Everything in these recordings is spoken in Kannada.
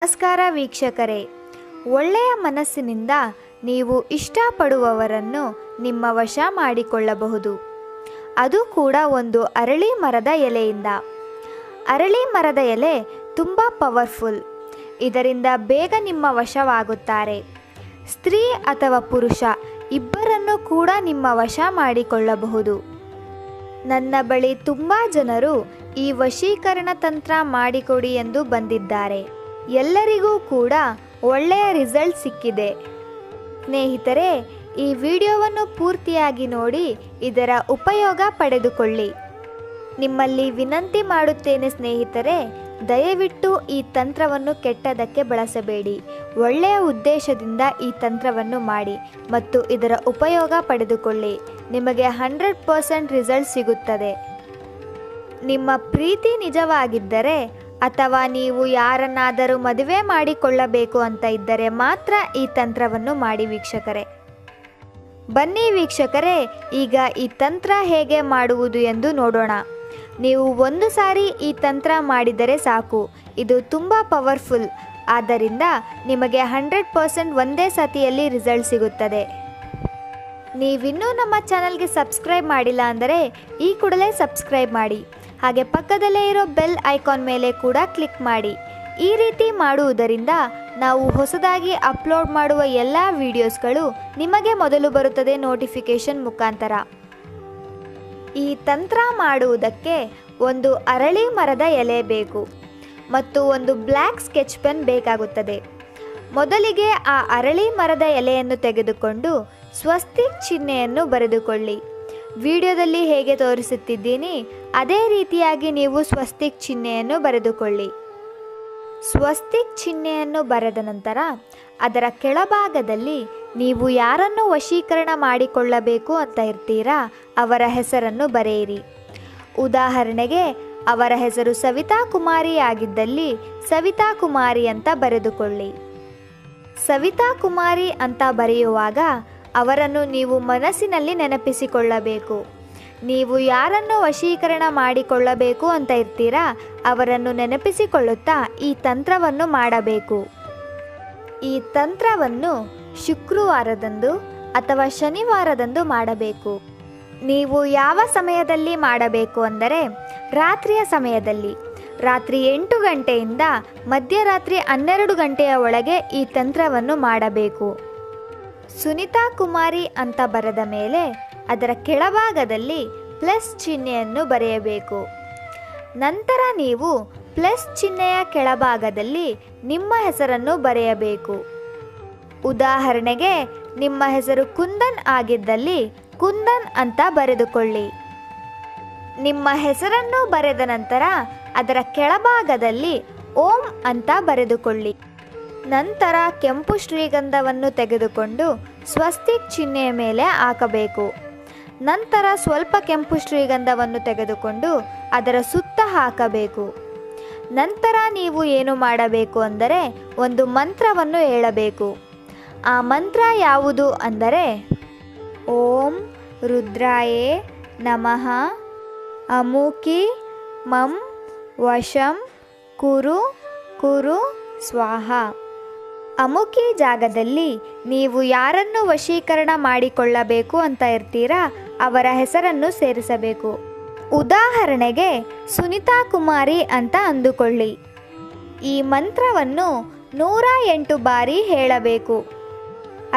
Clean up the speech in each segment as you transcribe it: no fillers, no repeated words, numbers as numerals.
ನಮಸ್ಕಾರ ವೀಕ್ಷಕರೇ, ಒಳ್ಳೆಯ ಮನಸ್ಸಿನಿಂದ ನೀವು ಇಷ್ಟಪಡುವವರನ್ನು ನಿಮ್ಮ ವಶ ಮಾಡಿಕೊಳ್ಳಬಹುದು. ಅದು ಕೂಡ ಒಂದು ಅರಳಿ ಮರದ ಎಲೆಯಿಂದ. ಅರಳಿ ಮರದ ಎಲೆ ತುಂಬ ಪವರ್ಫುಲ್. ಇದರಿಂದ ಬೇಗ ನಿಮ್ಮ ವಶವಾಗುತ್ತಾರೆ. ಸ್ತ್ರೀ ಅಥವಾ ಪುರುಷ ಇಬ್ಬರನ್ನು ಕೂಡ ನಿಮ್ಮ ವಶ ಮಾಡಿಕೊಳ್ಳಬಹುದು. ನನ್ನ ಬಳಿ ತುಂಬ ಜನರು ಈ ವಶೀಕರಣ ತಂತ್ರ ಮಾಡಿಕೊಡಿ ಎಂದು ಬಂದಿದ್ದಾರೆ. ಎಲ್ಲರಿಗೂ ಕೂಡ ಒಳ್ಳೆಯ ರಿಸಲ್ಟ್ ಸಿಕ್ಕಿದೆ. ಸ್ನೇಹಿತರೆ, ಈ ವಿಡಿಯೋವನ್ನು ಪೂರ್ತಿಯಾಗಿ ನೋಡಿ ಇದರ ಉಪಯೋಗ ಪಡೆದುಕೊಳ್ಳಿ. ನಿಮ್ಮಲ್ಲಿ ವಿನಂತಿ ಮಾಡುತ್ತೇನೆ ಸ್ನೇಹಿತರೆ, ದಯವಿಟ್ಟು ಈ ತಂತ್ರವನ್ನು ಕೆಟ್ಟದಕ್ಕೆ ಬಳಸಬೇಡಿ. ಒಳ್ಳೆಯ ಉದ್ದೇಶದಿಂದ ಈ ತಂತ್ರವನ್ನು ಮಾಡಿ ಮತ್ತು ಇದರ ಉಪಯೋಗ ಪಡೆದುಕೊಳ್ಳಿ. ನಿಮಗೆ 100% ರಿಸಲ್ಟ್ ಸಿಗುತ್ತದೆ. ನಿಮ್ಮ ಪ್ರೀತಿ ನಿಜವಾಗಿದ್ದರೆ ಅಥವಾ ನೀವು ಯಾರನ್ನಾದರೂ ಮದುವೆ ಮಾಡಿಕೊಳ್ಳಬೇಕು ಅಂತ ಇದ್ದರೆ ಮಾತ್ರ ಈ ತಂತ್ರವನ್ನು ಮಾಡಿ ವೀಕ್ಷಕರೇ. ಬನ್ನಿ ವೀಕ್ಷಕರೇ, ಈಗ ಈ ತಂತ್ರ ಹೇಗೆ ಮಾಡುವುದು ಎಂದು ನೋಡೋಣ. ನೀವು ಒಂದು ಸಾರಿ ಈ ತಂತ್ರ ಮಾಡಿದರೆ ಸಾಕು. ಇದು ತುಂಬ ಪವರ್ಫುಲ್. ಆದ್ದರಿಂದ ನಿಮಗೆ 100% ಒಂದೇ ಸತಿಯಲ್ಲಿ ರಿಸಲ್ಟ್ ಸಿಗುತ್ತದೆ. ನೀವಿನ್ನೂ ನಮ್ಮ ಚಾನಲ್ಗೆ ಸಬ್ಸ್ಕ್ರೈಬ್ ಮಾಡಿಲ್ಲ ಅಂದರೆ ಈ ಕೂಡಲೇ ಸಬ್ಸ್ಕ್ರೈಬ್ ಮಾಡಿ. ಹಾಗೆ ಪಕ್ಕದಲ್ಲೇ ಇರೋ ಬೆಲ್ ಐಕಾನ್ ಮೇಲೆ ಕೂಡ ಕ್ಲಿಕ್ ಮಾಡಿ. ಈ ರೀತಿ ಮಾಡುವುದರಿಂದ ನಾವು ಹೊಸದಾಗಿ ಅಪ್ಲೋಡ್ ಮಾಡುವ ಎಲ್ಲ ವಿಡಿಯೋಸ್ಗಳು ನಿಮಗೆ ಮೊದಲು ಬರುತ್ತದೆ ನೋಟಿಫಿಕೇಷನ್ ಮುಖಾಂತರ. ಈ ತಂತ್ರ ಮಾಡುವುದಕ್ಕೆ ಒಂದು ಅರಳಿ ಮರದ ಎಲೆ ಬೇಕು ಮತ್ತು ಒಂದು ಬ್ಲ್ಯಾಕ್ ಸ್ಕೆಚ್ ಪೆನ್ ಬೇಕಾಗುತ್ತದೆ. ಮೊದಲಿಗೆ ಆ ಅರಳಿ ಮರದ ಎಲೆಯನ್ನು ತೆಗೆದುಕೊಂಡು ಸ್ವಸ್ತಿಕ್ ಚಿಹ್ನೆಯನ್ನು ಬರೆದುಕೊಳ್ಳಿ. ವಿಡಿಯೋದಲ್ಲಿ ಹೇಗೆ ತೋರಿಸುತ್ತಿದ್ದೀನಿ ಅದೇ ರೀತಿಯಾಗಿ ನೀವು ಸ್ವಸ್ತಿಕ್ ಚಿಹ್ನೆಯನ್ನು ಬರೆದುಕೊಳ್ಳಿ. ಸ್ವಸ್ತಿಕ್ ಚಿಹ್ನೆಯನ್ನು ಬರೆದ ನಂತರ ಅದರ ಕೆಳಭಾಗದಲ್ಲಿ ನೀವು ಯಾರನ್ನು ವಶೀಕರಣ ಮಾಡಿಕೊಳ್ಳಬೇಕು ಅಂತ ಇರ್ತೀರಾ ಅವರ ಹೆಸರನ್ನು ಬರೆಯಿರಿ. ಉದಾಹರಣೆಗೆ ಅವರ ಹೆಸರು ಸವಿತಾ ಕುಮಾರಿ ಆಗಿದ್ದಲ್ಲಿ ಸವಿತಾ ಕುಮಾರಿ ಅಂತ ಬರೆದುಕೊಳ್ಳಿ. ಸವಿತಾ ಕುಮಾರಿ ಅಂತ ಬರೆಯುವಾಗ ಅವರನ್ನು ನೀವು ಮನಸ್ಸಿನಲ್ಲಿ ನೆನಪಿಸಿಕೊಳ್ಳಬೇಕು. ನೀವು ಯಾರನ್ನು ವಶೀಕರಣ ಮಾಡಿಕೊಳ್ಳಬೇಕು ಅಂತ ಇರ್ತೀರಾ ಅವರನ್ನು ನೆನಪಿಸಿಕೊಳ್ಳುತ್ತಾ ಈ ತಂತ್ರವನ್ನು ಮಾಡಬೇಕು. ಈ ತಂತ್ರವನ್ನು ಶುಕ್ರವಾರದಂದು ಅಥವಾ ಶನಿವಾರದಂದು ಮಾಡಬೇಕು. ನೀವು ಯಾವ ಸಮಯದಲ್ಲಿ ಮಾಡಬೇಕು ಅಂದರೆ ರಾತ್ರಿಯ ಸಮಯದಲ್ಲಿ. ರಾತ್ರಿ 8 ಗಂಟೆಯಿಂದ ಮಧ್ಯರಾತ್ರಿ 12 ಗಂಟೆಯ ಒಳಗೆ ಈ ತಂತ್ರವನ್ನು ಮಾಡಬೇಕು. ಸುನಿತಾ ಕುಮಾರಿ ಅಂತ ಬರೆದ ಮೇಲೆ ಅದರ ಕೆಳಭಾಗದಲ್ಲಿ ಪ್ಲಸ್ ಚಿಹ್ನೆಯನ್ನು ಬರೆಯಬೇಕು. ನಂತರ ನೀವು ಪ್ಲಸ್ ಚಿಹ್ನೆಯ ಕೆಳಭಾಗದಲ್ಲಿ ನಿಮ್ಮ ಹೆಸರನ್ನು ಬರೆಯಬೇಕು. ಉದಾಹರಣೆಗೆ ನಿಮ್ಮ ಹೆಸರು ಕುಂದನ್ ಆಗಿದ್ದಲ್ಲಿ ಕುಂದನ್ ಅಂತ ಬರೆದುಕೊಳ್ಳಿ. ನಿಮ್ಮ ಹೆಸರನ್ನು ಬರೆದ ನಂತರ ಅದರ ಕೆಳಭಾಗದಲ್ಲಿ ಓಂ ಅಂತ ಬರೆದುಕೊಳ್ಳಿ. ನಂತರ ಕೆಂಪು ಶ್ರೀಗಂಧವನ್ನು ತೆಗೆದುಕೊಂಡು ಸ್ವಸ್ತಿಕ್ ಚಿಹ್ನೆಯ ಮೇಲೆ ಹಾಕಬೇಕು. ನಂತರ ಸ್ವಲ್ಪ ಕೆಂಪು ಶ್ರೀಗಂಧವನ್ನು ತೆಗೆದುಕೊಂಡು ಅದರ ಸುತ್ತ ಹಾಕಬೇಕು. ನಂತರ ನೀವು ಏನು ಮಾಡಬೇಕು ಅಂದರೆ ಒಂದು ಮಂತ್ರವನ್ನು ಹೇಳಬೇಕು. ಆ ಮಂತ್ರ ಯಾವುದು ಅಂದರೆ ಓಂ ರುದ್ರಾಯೇ ನಮಃ ಅಮುಕಿ ಮಂ ವಶಂ ಕುರು ಕುರು ಸ್ವಾಹ. ಅಮುಕಿ ಜಾಗದಲ್ಲಿ ನೀವು ಯಾರನ್ನು ವಶೀಕರಣ ಮಾಡಿಕೊಳ್ಳಬೇಕು ಅಂತ ಇರ್ತೀರಾ ಅವರ ಹೆಸರನ್ನು ಸೇರಿಸಬೇಕು. ಉದಾಹರಣೆಗೆ ಸುನಿತಾ ಕುಮಾರಿ ಅಂತ ಅಂದುಕೊಳ್ಳಿ. ಈ ಮಂತ್ರವನ್ನು 108 ಬಾರಿ ಹೇಳಬೇಕು.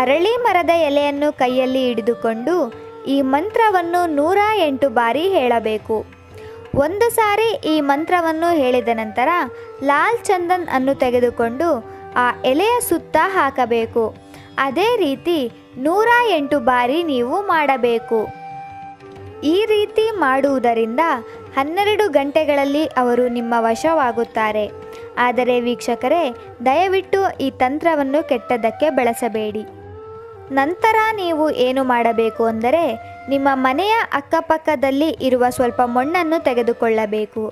ಅರಳಿ ಮರದ ಎಲೆಯನ್ನು ಕೈಯಲ್ಲಿ ಹಿಡಿದುಕೊಂಡು ಈ ಮಂತ್ರವನ್ನು 108 ಬಾರಿ ಹೇಳಬೇಕು. ಒಂದು ಸಾರಿ ಈ ಮಂತ್ರವನ್ನು ಹೇಳಿದ ನಂತರ ಲಾಲ್ ಚಂದನ್ ಅನ್ನು ತೆಗೆದುಕೊಂಡು ಆ ಎಲೆಯ ಸುತ್ತ ಹಾಕಬೇಕು. ಅದೇ ರೀತಿ 108 ಬಾರಿ ನೀವು ಮಾಡಬೇಕು. ಈ ರೀತಿ ಮಾಡುವುದರಿಂದ 12 ಗಂಟೆಗಳಲ್ಲಿ ಅವರು ನಿಮ್ಮ ವಶವಾಗುತ್ತಾರೆ. ಆದರೆ ವೀಕ್ಷಕರೇ, ದಯವಿಟ್ಟು ಈ ತಂತ್ರವನ್ನು ಕೆಟ್ಟದಕ್ಕೆ ಬಳಸಬೇಡಿ. ನಂತರ ನೀವು ಏನು ಮಾಡಬೇಕು ಅಂದರೆ ನಿಮ್ಮ ಮನೆಯ ಅಕ್ಕಪಕ್ಕದಲ್ಲಿ ಇರುವ ಸ್ವಲ್ಪ ಮಣ್ಣನ್ನು ತೆಗೆದುಕೊಳ್ಳಬೇಕು.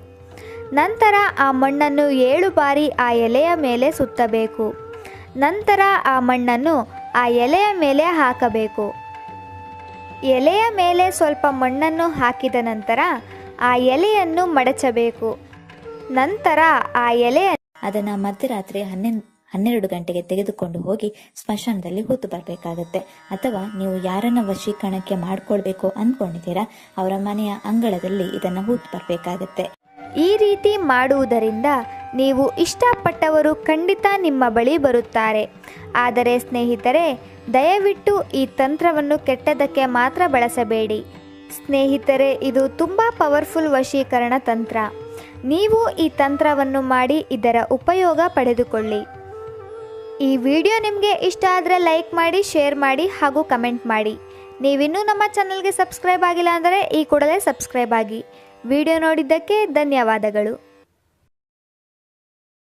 ನಂತರ ಆ ಮಣ್ಣನ್ನು 7 ಬಾರಿ ಆ ಎಲೆಯ ಮೇಲೆ ಸುತ್ತಬೇಕು. ನಂತರ ಆ ಮಣ್ಣನ್ನು ಆ ಎಲೆಯ ಮೇಲೆ ಹಾಕಬೇಕು. ಎಲೆಯ ಮೇಲೆ ಸ್ವಲ್ಪ ಮಣ್ಣನ್ನು ಹಾಕಿದ ನಂತರ ಆ ಎಲೆಯನ್ನು ಮಡಚಬೇಕು. ನಂತರ ಆ ಎಲೆಯನ್ನು ಅದನ್ನು ಮಧ್ಯರಾತ್ರಿ 12 ಗಂಟೆಗೆ ತೆಗೆದುಕೊಂಡು ಹೋಗಿ ಸ್ಮಶಾನದಲ್ಲಿ ಹೂತು ಬರಬೇಕಾಗತ್ತೆ. ಅಥವಾ ನೀವು ಯಾರನ್ನ ವಶೀಕರಣಕ್ಕೆ ಮಾಡ್ಕೊಳ್ಬೇಕು ಅಂದ್ಕೊಂಡಿದ್ದೀರಾ ಅವರ ಮನೆಯ ಅಂಗಳದಲ್ಲಿ ಇದನ್ನು ಹೂತು ಬರಬೇಕಾಗತ್ತೆ. ಈ ರೀತಿ ಮಾಡುವುದರಿಂದ ನೀವು ಇಷ್ಟಪಟ್ಟವರು ಖಂಡಿತ ನಿಮ್ಮ ಬಳಿ ಬರುತ್ತಾರೆ. ಆದರೆ ಸ್ನೇಹಿತರೆ, ದಯವಿಟ್ಟು ಈ ತಂತ್ರವನ್ನು ಕೆಟ್ಟದಕ್ಕೆ ಮಾತ್ರ ಬಳಸಬೇಡಿ. ಸ್ನೇಹಿತರೆ, ಇದು ತುಂಬ ಪವರ್ಫುಲ್ ವಶೀಕರಣ ತಂತ್ರ. ನೀವು ಈ ತಂತ್ರವನ್ನು ಮಾಡಿ ಇದರ ಉಪಯೋಗ ಪಡೆದುಕೊಳ್ಳಿ. ಈ ವಿಡಿಯೋ ನಿಮಗೆ ಇಷ್ಟ ಆದರೆ ಲೈಕ್ ಮಾಡಿ, ಶೇರ್ ಮಾಡಿ ಹಾಗೂ ಕಮೆಂಟ್ ಮಾಡಿ. ನೀವಿನ್ನೂ ನಮ್ಮ ಚಾನಲ್ಗೆ ಸಬ್ಸ್ಕ್ರೈಬ್ ಆಗಿಲ್ಲ ಅಂದರೆ ಈ ಕೂಡಲೇ ಸಬ್ಸ್ಕ್ರೈಬ್ ಆಗಿ. ವಿಡಿಯೋ ನೋಡಿದ್ದಕ್ಕೆ ಧನ್ಯವಾದಗಳು.